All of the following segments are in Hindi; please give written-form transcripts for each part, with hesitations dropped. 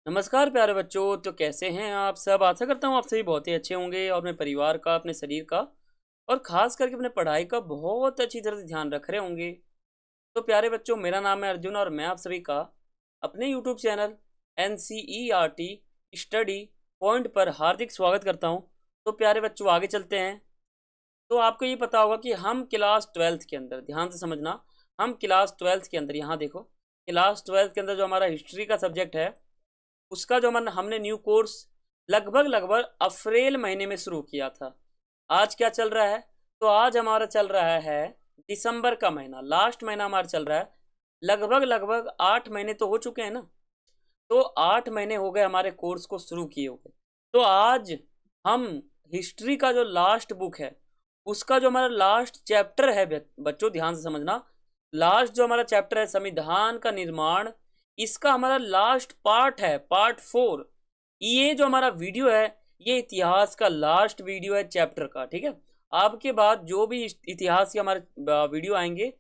नमस्कार प्यारे बच्चों। तो कैसे हैं आप सब? आशा करता हूँ आप सभी बहुत ही अच्छे होंगे और अपने परिवार का, अपने शरीर का और खास करके अपने पढ़ाई का बहुत अच्छी तरह से ध्यान रख रहे होंगे। तो प्यारे बच्चों, मेरा नाम है अर्जुन और मैं आप सभी का अपने YouTube channel NCERT study point पर हार्दिक स्वागत करता हूँ। तो प्यारे बच्चों, आगे चलते हैं। तो आपको ये पता होगा कि हम क्लास ट्वेल्थ के अंदर, ध्यान से समझना, हम क्लास ट्वेल्थ के अंदर, यहाँ देखो, क्लास ट्वेल्थ के अंदर जो हमारा हिस्ट्री का सब्जेक्ट है उसका जो हमने न्यू कोर्स लगभग लगभग अप्रैल महीने में शुरू किया था। आज क्या चल रहा है? तो आज हमारा चल रहा है दिसंबर का महीना, लास्ट महीना हमारा चल रहा है। लगभग लगभग 8 महीने तो हो चुके हैं ना। तो 8 महीने हो गए हमारे कोर्स को शुरू किए हुए। तो आज हम हिस्ट्री का जो लास्ट बुक है उसका जो हमारा लास्ट चैप्टर है, बच्चों ध्यान से समझना, लास्ट जो हमारा चैप्टर है संविधान का निर्माण, इसका हमारा लास्ट पार्ट है, पार्ट 4। ये जो हमारा वीडियो है ये इतिहास का लास्ट वीडियो है चैप्टर का, ठीक है। आपके बाद जो भी इतिहास के हमारे वीडियो आएंगे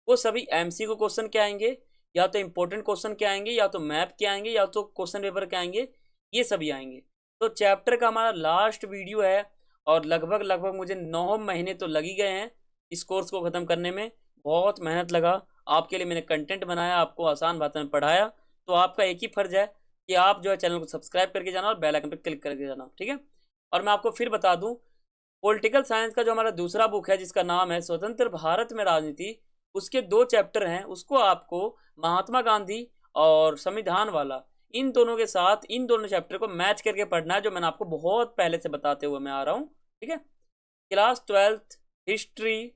वो सभी MCQ क्वेश्चन के आएंगे, या तो इम्पोर्टेंट क्वेश्चन के आएंगे, या तो मैप के आएंगे, या तो क्वेश्चन पेपर के आएंगे, ये सभी आएंगे। तो चैप्टर का हमारा लास्ट वीडियो है और लगभग लगभग मुझे 9 महीने तो लग ही गए हैं इस कोर्स को ख़त्म करने में। बहुत मेहनत लगा, आपके लिए मैंने कंटेंट बनाया, आपको आसान भाषा में पढ़ाया। तो आपका एक ही फर्ज है कि आप जो है चैनल को सब्सक्राइब करके जाना और बेल आइकन पर क्लिक करके जाना, ठीक है। और मैं आपको फिर बता दूं, पॉलिटिकल साइंस का जो हमारा दूसरा बुक है जिसका नाम है स्वतंत्र भारत में राजनीति, उसके 2 चैप्टर हैं। उसको आपको महात्मा गांधी और संविधान वाला, इन दोनों के साथ इन दोनों चैप्टर को मैच करके पढ़ना है, जो मैंने आपको बहुत पहले से बताते हुए मैं आ रहा हूँ, ठीक है। Class twelfth history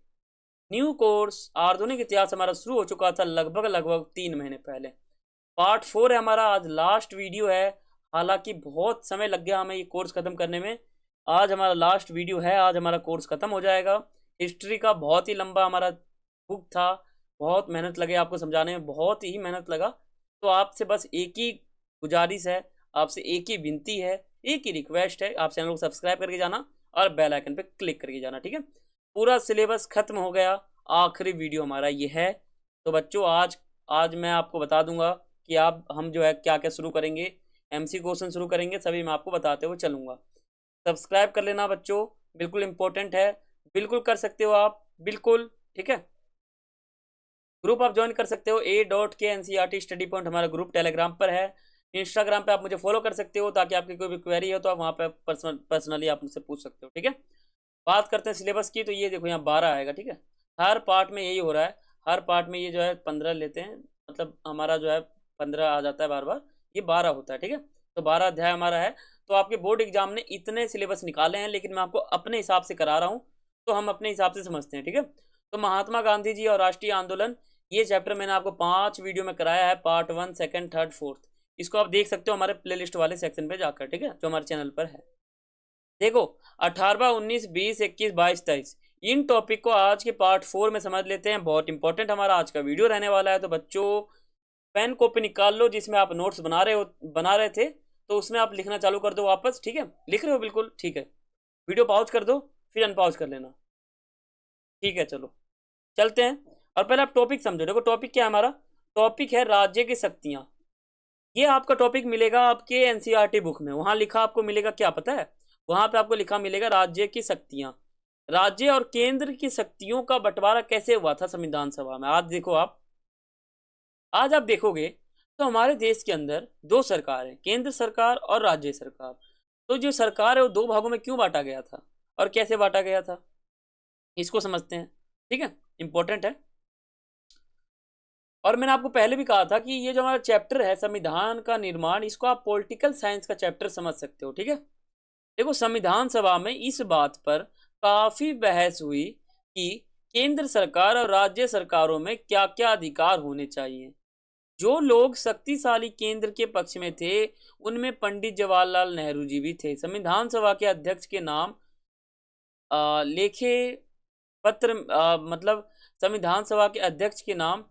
new course आधुनिक इतिहास हमारा शुरू हो चुका था लगभग लगभग 3 महीने पहले। पार्ट 4 है हमारा, आज लास्ट वीडियो है। हालांकि बहुत समय लग गया हमें ये कोर्स खत्म करने में। आज हमारा लास्ट वीडियो है, आज हमारा कोर्स खत्म हो जाएगा। हिस्ट्री का बहुत ही लंबा हमारा बुक था, बहुत मेहनत लगे आपको समझाने में, बहुत ही मेहनत लगा। तो आपसे बस एक ही गुजारिश है, आपसे एक ही विनती है, एक ही रिक्वेस्ट है, आप चैनल को सब्सक्राइब करके जाना और बेल आइकन पे क्लिक करके जाना, ठीक है। पूरा सिलेबस खत्म हो गया, आखिरी वीडियो हमारा ये है। तो बच्चों, आज आज मैं आपको बता दूंगा कि आप हम जो है क्या क्या शुरू करेंगे, MC क्वेश्चन शुरू करेंगे, सभी मैं आपको बताते हुए चलूँगा। सब्सक्राइब कर लेना बच्चों, बिल्कुल इंपॉर्टेंट है, बिल्कुल कर सकते हो आप, बिल्कुल, ठीक है। ग्रुप आप ज्वाइन कर सकते हो, A.K.NCERT स्टडी पॉइंट हमारा ग्रुप टेलीग्राम पर है। इंस्टाग्राम पे आप मुझे फॉलो कर सकते हो, ताकि आपकी कोई भी क्वेरी हो तो आप वहाँ पे पर्सनली आप मुझसे पूछ सकते हो, ठीक है। बात करते हैं सिलेबस की। तो ये देखो, यहाँ 12 आएगा, ठीक है। हर पार्ट में यही हो रहा है, हर पार्ट में ये जो है 15 लेते हैं, मतलब हमारा जो है 15 आ जाता है बार बार, ये 12 होता है, ठीक है। तो 12 अध्याय हमारा है। तो आपके बोर्ड एग्जाम ने इतने सिलेबस निकाले हैं, लेकिन मैं आपको अपने हिसाब से करा रहा हूँ, तो हम अपने हिसाब से समझते हैं, ठीक है। तो महात्मा गांधी जी और राष्ट्रीय आंदोलन, ये चैप्टर मैंने आपको 5 वीडियो में कराया है, पार्ट 1, सेकंड, थर्ड, फोर्थ। इसको आप देख सकते हो हमारे प्लेलिस्ट वाले सेक्शन पे जाकर, ठीक है, जो हमारे चैनल पर है। देखो, 18, 19, 20, 21, 22, 23, इन टॉपिक को आज के पार्ट 4 में समझ लेते हैं। बहुत इंपॉर्टेंट हमारा आज का वीडियो रहने वाला है। तो बच्चों, पेन कॉपी निकाल लो जिसमें आप नोट्स बना रहे थे, तो उसमें आप लिखना चालू कर दो वापस, ठीक है। लिख रहे हो? बिल्कुल ठीक है। वीडियो पॉज कर दो, फिर अनपॉज कर लेना, ठीक है। चलो चलते हैं, और पहले आप टॉपिक समझो। देखो टॉपिक क्या है हमारा, टॉपिक है राज्य की शक्तियां। ये आपका टॉपिक मिलेगा आपके NCERT बुक में। वहां लिखा आपको मिलेगा, क्या पता है? वहां पे आपको लिखा मिलेगा राज्य की शक्तियां। राज्य और केंद्र की शक्तियों का बंटवारा कैसे हुआ था संविधान सभा में। आज देखो आप, आज आप देखोगे तो हमारे देश के अंदर 2 सरकार है, केंद्र सरकार और राज्य सरकार। तो जो सरकार है वो 2 भागों में क्यों बांटा गया था और कैसे बांटा गया था, इसको समझते हैं, ठीक है। इंपॉर्टेंट है। और मैंने आपको पहले भी कहा था कि ये जो हमारा चैप्टर है संविधान का निर्माण, इसको आप पॉलिटिकल साइंस का चैप्टर समझ सकते हो, ठीक है। देखो, संविधान सभा में इस बात पर काफी बहस हुई कि केंद्र सरकार और राज्य सरकारों में क्या क्या अधिकार होने चाहिए। जो लोग शक्तिशाली केंद्र के पक्ष में थे उनमें पंडित जवाहरलाल नेहरू जी भी थे। संविधान सभा के अध्यक्ष के नाम लेखे पत्र, मतलब संविधान सभा के अध्यक्ष के नाम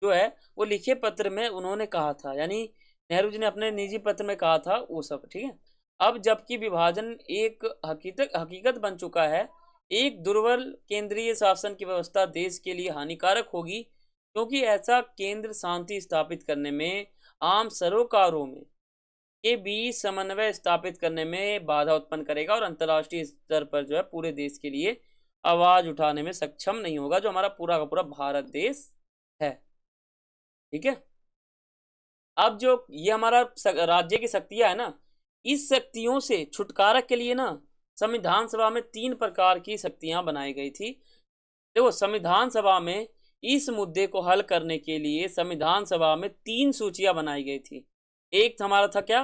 जो है वो लिखे पत्र में उन्होंने कहा था, यानी नेहरू जी ने अपने निजी पत्र में कहा था वो सब, ठीक है। अब जबकि विभाजन एक हकीकत हकीकत बन चुका है, एक दुर्बल केंद्रीय शासन की व्यवस्था देश के लिए हानिकारक होगी, क्योंकि ऐसा केंद्र शांति स्थापित करने में, आम सरोकारों में के बीच समन्वय स्थापित करने में बाधा उत्पन्न करेगा और अंतर्राष्ट्रीय स्तर पर जो है पूरे देश के लिए आवाज उठाने में सक्षम नहीं होगा, जो हमारा पूरा का पूरा भारत देश है। ठीक है। अब जो ये हमारा राज्य की शक्तियां है ना, इस शक्तियों से छुटकारा के लिए ना संविधान सभा में 3 प्रकार की शक्तियां बनाई गई थी। देखो, संविधान सभा में इस मुद्दे को हल करने के लिए संविधान सभा में 3 सूचियां बनाई गई थी। एक हमारा था क्या,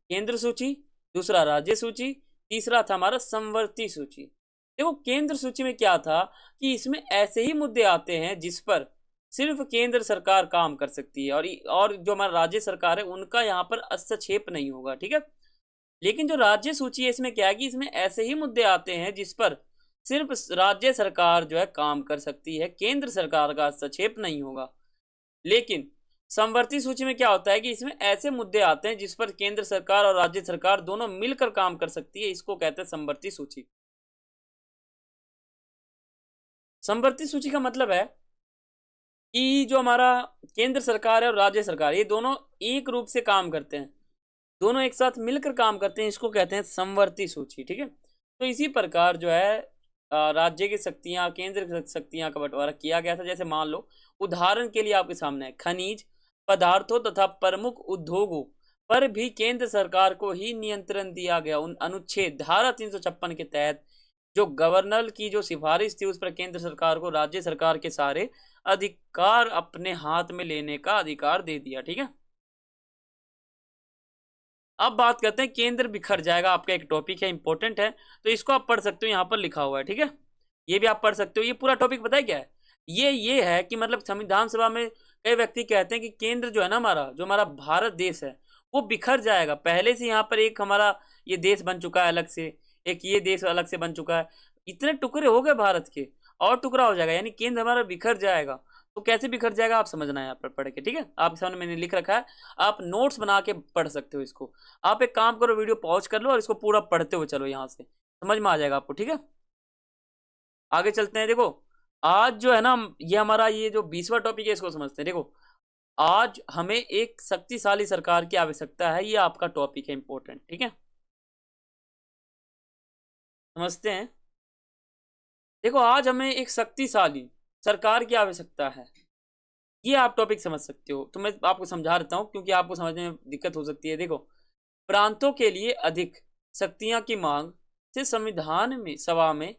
केंद्र सूची, दूसरा राज्य सूची, तीसरा था हमारा समवर्ती सूची। देखो, केंद्र सूची में क्या था कि इसमें ऐसे ही मुद्दे आते हैं जिस पर सिर्फ केंद्र सरकार काम कर सकती है, और जो हमारा राज्य सरकार है उनका यहाँ पर हस्तक्षेप नहीं होगा। ठीक है। लेकिन जो राज्य सूची है, इसमें क्या है कि इसमें ऐसे ही मुद्दे आते हैं जिस पर सिर्फ राज्य सरकार जो है काम कर सकती है, केंद्र सरकार का हस्तक्षेप नहीं होगा। लेकिन समवर्ती सूची में क्या होता है कि इसमें ऐसे मुद्दे आते हैं जिस पर केंद्र सरकार और राज्य सरकार दोनों मिलकर काम कर सकती है, इसको कहते हैं समवर्ती सूची। समवर्ती सूची का मतलब है कि जो हमारा केंद्र सरकार है और राज्य सरकार, ये दोनों एक रूप से काम करते हैं, दोनों एक साथ मिलकर काम करते हैं, इसको कहते हैं समवर्ती सूची। ठीक है। तो इसी प्रकार जो है राज्य की शक्तियां, केंद्र की शक्तियां का बंटवारा किया गया था। जैसे मान लो, उदाहरण के लिए आपके सामने है, खनिज पदार्थों तथा प्रमुख उद्योगों पर भी केंद्र सरकार को ही नियंत्रण दिया गया। उन अनुच्छेद धारा 356 के तहत जो गवर्नर की जो सिफारिश थी, उस पर केंद्र सरकार को राज्य सरकार के सारे अधिकार अपने हाथ में लेने का अधिकार दे दिया। ठीक है। अब बात करते हैं केंद्र बिखर जाएगा, आपका एक टॉपिक है, इंपॉर्टेंट है, तो इसको आप पढ़ सकते हो, यहाँ पर लिखा हुआ है। ठीक है। ये भी आप पढ़ सकते हो। ये पूरा टॉपिक पता है क्या है, ये है कि मतलब संविधान सभा में कई व्यक्ति कहते हैं कि केंद्र जो है ना, हमारा जो हमारा भारत देश है वो बिखर जाएगा। पहले से यहाँ पर एक हमारा ये देश बन चुका है अलग से, एक ये देश अलग से बन चुका है, इतने टुकड़े हो गए भारत के, और टुकड़ा हो जाएगा, यानी केंद्र हमारा बिखर जाएगा। तो कैसे बिखर जाएगा आप समझना है यहाँ पर पढ़ के। ठीक है। आपके सामने मैंने लिख रखा है, आप नोट्स बना के पढ़ सकते हो इसको। आप एक काम करो, वीडियो पॉज कर लो और इसको पूरा पढ़ते हुए चलो, यहाँ से समझ में आ जाएगा आपको। ठीक है। आगे चलते हैं। देखो, आज जो है ना, ये हमारा ये जो 20वां टॉपिक है, इसको समझते हैं। देखो, आज हमें एक शक्तिशाली सरकार की आवश्यकता है, ये आपका टॉपिक है, इंपॉर्टेंट। ठीक है। समझते हैं। देखो, आज हमें एक शक्तिशाली सरकार की आवश्यकता है, ये आप टॉपिक समझ सकते हो। तो मैं आपको समझा देता हूँ, क्योंकि आपको समझने में दिक्कत हो सकती है। देखो, प्रांतों के लिए अधिक शक्तियां की मांग से संविधान में सभा में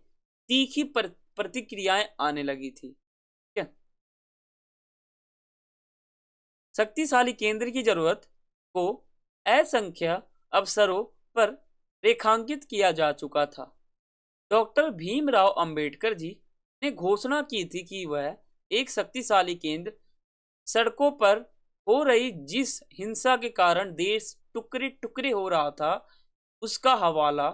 तीखी प्रतिक्रियाएं आने लगी थी। ठीक है। शक्तिशाली केंद्र की जरूरत को असंख्य अवसरों पर रेखांकित किया जा चुका था। डॉक्टर भीमराव अंबेडकर जी ने घोषणा की थी कि वह एक शक्तिशाली केंद्र, सड़कों पर हो रही जिस हिंसा के कारण देश टुकड़े टुकड़े हो रहा था, उसका हवाला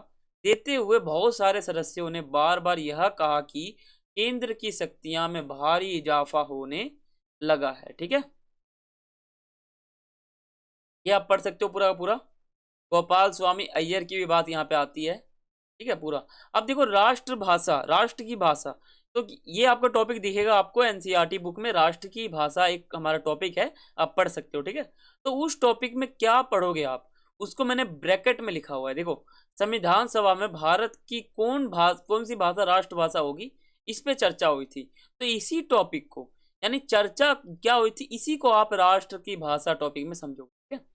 देते हुए बहुत सारे सदस्यों ने बार बार यह कहा कि केंद्र की शक्तियां में भारी इजाफा होने लगा है। ठीक है। ये आप पढ़ सकते हो पूरा का पूरा। गोपाल स्वामी अय्यर की भी बात यहाँ पे आती है। ठीक है पूरा। अब देखो, राष्ट्र भाषा, राष्ट्र की भाषा, तो ये आपका टॉपिक दिखेगा आपको एनसीईआरटी बुक में, राष्ट्र की भाषा एक हमारा टॉपिक है, आप पढ़ सकते हो। ठीक है। तो उस टॉपिक में क्या पढ़ोगे आप, उसको मैंने ब्रैकेट में लिखा हुआ है। देखो, संविधान सभा में भारत की कौन सी भाषा राष्ट्रभाषा होगी, इस पे चर्चा हुई थी। तो इसी टॉपिक को, यानी चर्चा क्या हुई थी, इसी को आप राष्ट्र की भाषा टॉपिक में समझोगे। ठीक है।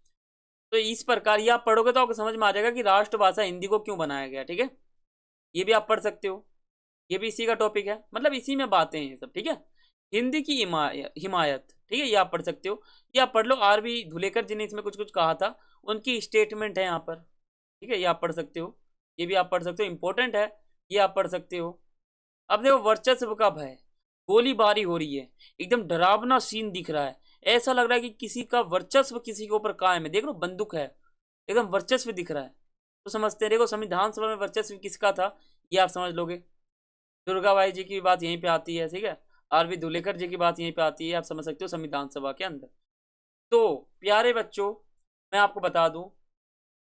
तो इस प्रकार ये आप पढ़ोगे तो आपको समझ में आ जाएगा कि राष्ट्रभाषा हिंदी को क्यों बनाया गया। ठीक है। ये भी आप पढ़ सकते हो, ये भी इसी का टॉपिक है, मतलब इसी में बातें हैं सब। ठीक है। हिंदी की हिमायत, ठीक है, ये आप पढ़ सकते हो। ये आप पढ़ लो, आरबी धुलेकर जी ने इसमें कुछ कुछ कहा था, उनकी स्टेटमेंट है यहाँ पर। ठीक है। ये आप पढ़ सकते हो, ये भी आप पढ़ सकते हो, इंपॉर्टेंट है, ये आप पढ़ सकते हो। अब देखो, वर्चस्व का भय, गोलीबारी हो रही है, एकदम डरावना सीन दिख रहा है, ऐसा लग रहा है कि किसी का वर्चस्व किसी के ऊपर कायम है। देख लो, बंदूक है, एकदम वर्चस्व दिख रहा है। तो समझते हैं। देखो, संविधान सभा में वर्चस्व किसका था, ये आप समझ लोगे। दुर्गाबाई जी की बात यहीं पे आती है। ठीक है। आरबी धुलेकर जी की बात यहीं पे आती है, आप समझ सकते हो संविधान सभा के अंदर। तो प्यारे बच्चों, मैं आपको बता दूं,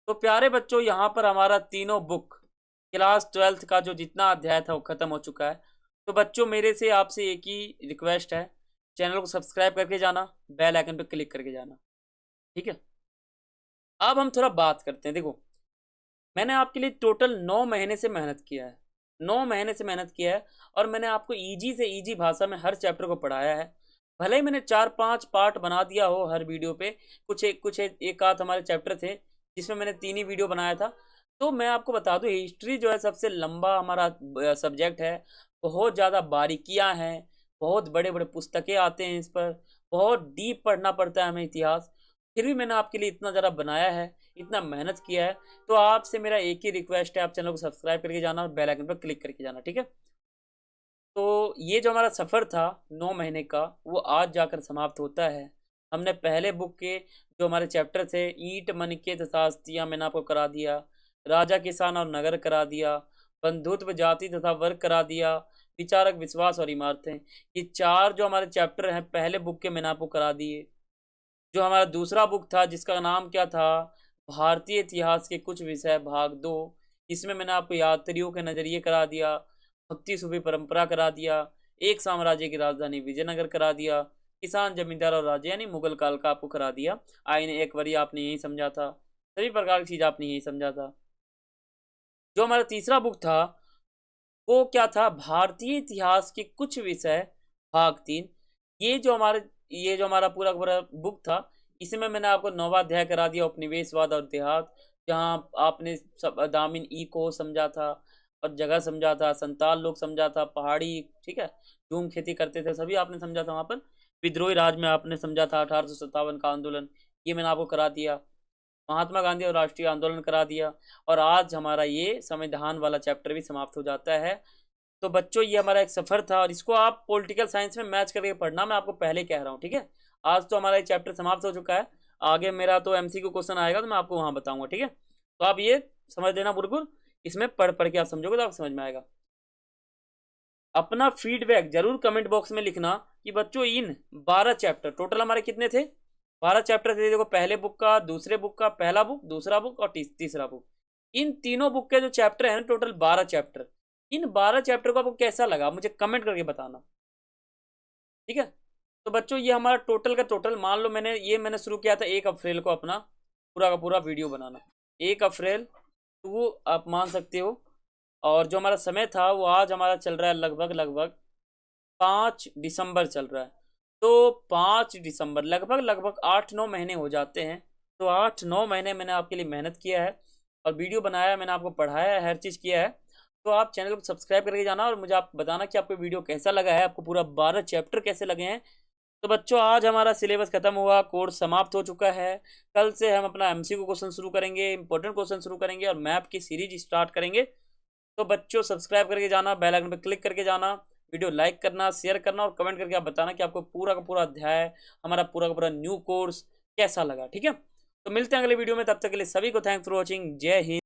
तो प्यारे बच्चों, यहाँ पर हमारा तीनों बुक क्लास 12th का जो जितना अध्याय था वो खत्म हो चुका है। तो बच्चों, मेरे से आपसे एक ही रिक्वेस्ट है, चैनल को सब्सक्राइब करके जाना, बेल आइकन पर क्लिक करके जाना। ठीक है। अब हम थोड़ा बात करते हैं। देखो, मैंने आपके लिए टोटल 9 महीने से मेहनत किया है, 9 महीने से मेहनत किया है, और मैंने आपको ईजी से ईजी भाषा में हर चैप्टर को पढ़ाया है। भले ही मैंने 4-5 पार्ट बना दिया हो हर वीडियो पे, एक आध हमारे चैप्टर थे जिसमें मैंने 3 ही वीडियो बनाया था। तो मैं आपको बता दूं, हिस्ट्री जो है सबसे लंबा हमारा सब्जेक्ट है, बहुत ज़्यादा बारीकियां हैं, बहुत बड़े बड़े पुस्तकें आते हैं इस पर, बहुत डीप पढ़ना पड़ता है हमें इतिहास। फिर भी मैंने आपके लिए इतना ज़रा बनाया है, इतना मेहनत किया है। तो आपसे मेरा एक ही रिक्वेस्ट है, आप चैनल को सब्सक्राइब करके जाना और बेल आइकन पर क्लिक करके जाना, ठीक है। तो ये जो हमारा सफ़र था 9 महीने का, वो आज जाकर समाप्त होता है। हमने पहले बुक के जो हमारे चैप्टर थे, ईंट मनके तथा अस्थियाँ, मैंने आपको करा दिया। राजा किसान और नगर करा दिया। बंधुत्व जाति तथा वर्ग करा दिया। विचारक विश्वास और इमारतें, ये 4 जो हमारे चैप्टर हैं पहले बुक के, मैंने आपको करा दिए। जो हमारा दूसरा बुक था जिसका नाम क्या था, भारतीय इतिहास के कुछ विषय भाग 2, इसमें मैंने आपको यात्रियों के नज़रिए करा दिया, भक्ति सूफी परंपरा करा दिया, एक साम्राज्य की राजधानी विजयनगर करा दिया, किसान जमींदार और राजा यानी मुगल काल का आपको करा दिया। आईने एक बारी आपने यही समझा था, सभी प्रकार की चीज़ आपने यही समझा था। जो हमारा तीसरा बुक था वो क्या था, भारतीय इतिहास के कुछ विषय भाग 3। ये जो हमारा पूरा का पूरा बुक था, इसमें मैंने आपको 9वां अध्याय करा दिया, उपनिवेशवाद और देहात, जहाँ आपने सब दामिन ई को समझा था और जगह समझा था, संताल लोग समझा था, पहाड़ी, ठीक है, झूम खेती करते थे, सभी आपने समझा था। वहाँ पर विद्रोही राज में आपने समझा था 1857 का आंदोलन, ये मैंने आपको करा दिया। महात्मा गांधी और राष्ट्रीय आंदोलन करा दिया। और आज हमारा ये संविधान वाला चैप्टर भी समाप्त हो जाता है। तो बच्चों, ये हमारा एक सफ़र था, और इसको आप पॉलिटिकल साइंस में मैच करके पढ़ना, मैं आपको पहले कह रहा हूँ, ठीक है। आज तो हमारा ये चैप्टर समाप्त हो चुका है, आगे मेरा तो एमसीक्यू क्वेश्चन आएगा तो मैं आपको वहाँ बताऊंगा, ठीक है। तो आप ये समझ लेना बिल्कुल, इसमें पढ़ पढ़ के आप समझोगे तो आपको समझ में आएगा। अपना फीडबैक जरूर कमेंट बॉक्स में लिखना कि बच्चों इन 12 चैप्टर, टोटल हमारे कितने थे, 12 चैप्टर थे। देखो, पहले बुक का, दूसरे बुक का, पहला बुक, दूसरा बुक और तीसरा बुक, इन तीनों बुक के जो चैप्टर हैं टोटल 12 चैप्टर, इन 12 चैप्टर को आपको कैसा लगा मुझे कमेंट करके बताना, ठीक है। तो बच्चों, ये हमारा टोटल का टोटल, मान लो मैंने शुरू किया था 1 अप्रैल को अपना पूरा का पूरा वीडियो बनाना, 1 अप्रैल, तो वो आप मान सकते हो। और जो हमारा समय था वो आज हमारा चल रहा है लगभग लगभग 5 दिसंबर चल रहा है। तो 5 दिसंबर, लगभग लगभग 8-9 महीने हो जाते हैं। तो 8-9 महीने मैंने आपके लिए मेहनत किया है और वीडियो बनाया है, मैंने आपको पढ़ाया है, हर चीज़ किया है। तो आप चैनल को सब्सक्राइब करके जाना और मुझे आप बताना कि आपको वीडियो कैसा लगा है, आपको पूरा 12 चैप्टर कैसे लगे हैं। तो बच्चों, आज हमारा सिलेबस खत्म हुआ, कोर्स समाप्त हो चुका है। कल से हम अपना एमसीक्यू क्वेश्चन शुरू करेंगे, इंपॉर्टेंट क्वेश्चन शुरू करेंगे और मैप की सीरीज स्टार्ट करेंगे। तो बच्चों, सब्सक्राइब करके जाना, बेल आइकन पर क्लिक करके जाना, वीडियो लाइक करना, शेयर करना और कमेंट करके आप बताना कि आपको पूरा का पूरा अध्याय, हमारा पूरा का पूरा न्यू कोर्स कैसा लगा, ठीक है। तो मिलते हैं अगले वीडियो में, तब तक के लिए सभी को थैंक्स फॉर वॉचिंग। जय हिंद।